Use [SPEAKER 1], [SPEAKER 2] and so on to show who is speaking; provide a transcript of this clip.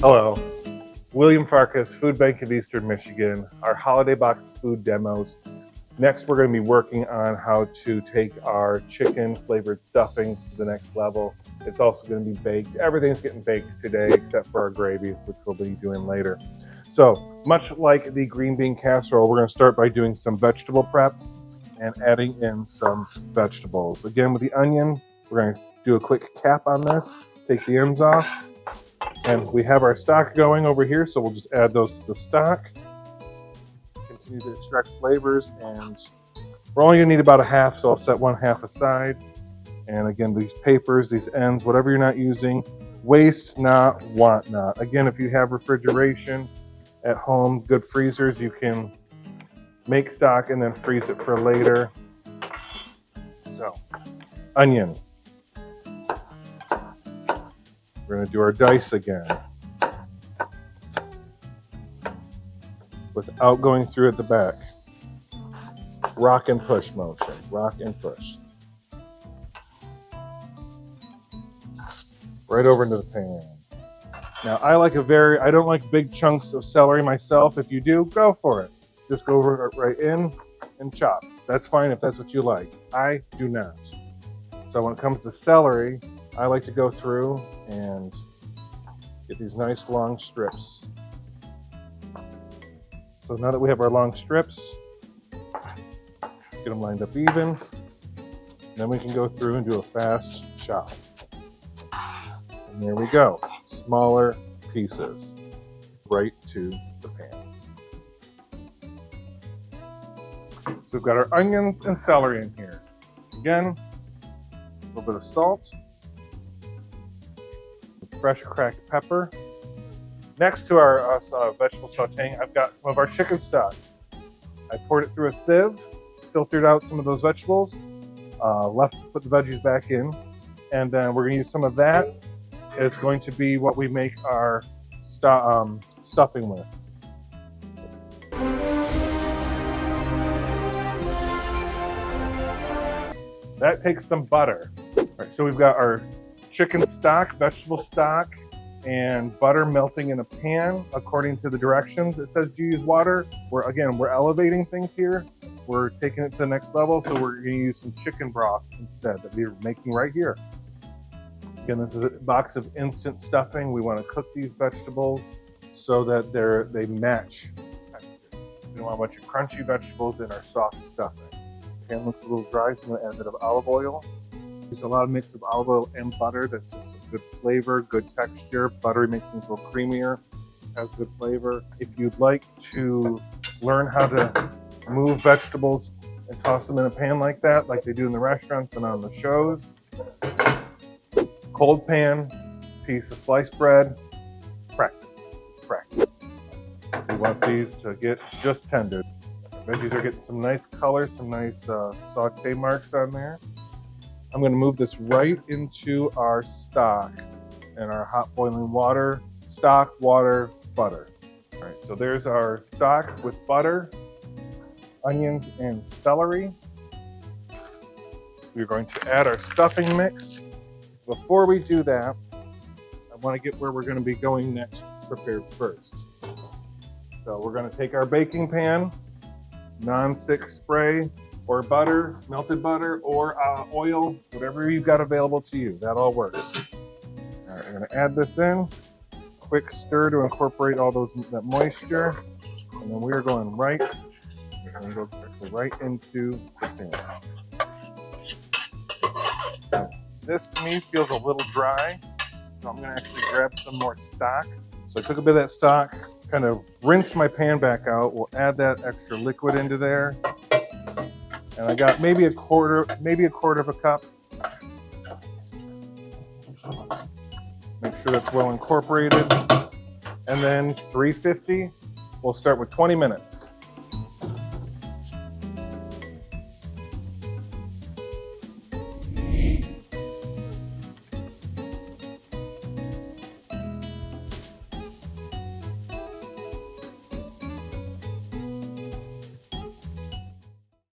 [SPEAKER 1] Hello, William Farkas, Food Bank of Eastern Michigan, our holiday box food demos. Next, we're going to be working on how to take our chicken flavored stuffing to the next level. It's also going to be baked. Everything's getting baked today except for our gravy, which we'll be doing later. So, much like the green bean casserole, we're going to start by doing some vegetable prep and adding in some vegetables. Again, with the onion, we're going to do a quick cap on this, take the ends off, and we have our stock going over here, so we'll just add those to the stock. Continue to extract flavors, and we're only going to need about a half, so I'll set one half aside. And again, these papers, these ends, whatever you're not using, waste not, want not. Again, if you have refrigeration at home, good freezers, you can make stock and then freeze it for later. So, onion. We're going to do our dice again without going through at the back. Rock and push motion, rock and push. Right over into the pan. Now I don't like big chunks of celery myself. If you do, go for it. Just go right in and chop. That's fine if that's what you like. I do not. So when it comes to celery, I like to go through and get these nice long strips. So now that we have our long strips, get them lined up even, then we can go through and do a fast chop. And there we go, smaller pieces right to the pan. So we've got our onions and celery in here. Again, a little bit of salt, fresh cracked pepper. Next to our vegetable sautéing, I've got some of our chicken stock. I poured it through a sieve, filtered out some of those vegetables, put the veggies back in, and then we're going to use some of that. It's going to be what we make our stuffing with. That takes some butter. All right, so we've got our chicken stock, vegetable stock, and butter melting in a pan according to the directions. It says to use water. We're elevating things here. We're taking it to the next level, so we're going to use some chicken broth instead that we're making right here. Again, this is a box of instant stuffing. We want to cook these vegetables so that they match texture. We don't want a bunch of crunchy vegetables in our soft stuffing. The pan looks a little dry, so I'm going to add a bit of olive oil. Use a lot of mix of olive oil and butter. That's just a good flavor, good texture. Buttery makes things a little creamier, has good flavor. If you'd like to learn how to move vegetables and toss them in a pan like that, like they do in the restaurants and on the shows, cold pan, piece of sliced bread, practice. We want these to get just tender. Veggies are getting some nice color, some nice saute marks on there. I'm going to move this right into our stock and our hot boiling water. Stock, water, butter. All right, so there's our stock with butter, onions, and celery. We're going to add our stuffing mix. Before we do that, I want to get where we're going to be going next prepared first. So we're going to take our baking pan, non-stick spray, or butter, melted butter, or oil, whatever you've got available to you. That all works. All right, we're going to add this in. Quick stir to incorporate all that moisture. And then we're going right into the pan. Now, this to me feels a little dry, so I'm going to actually grab some more stock. So I took a bit of that stock, kind of rinsed my pan back out. We'll add that extra liquid into there. And I got maybe a quarter of a cup. Make sure that's well incorporated. And then 350, we'll start with 20 minutes.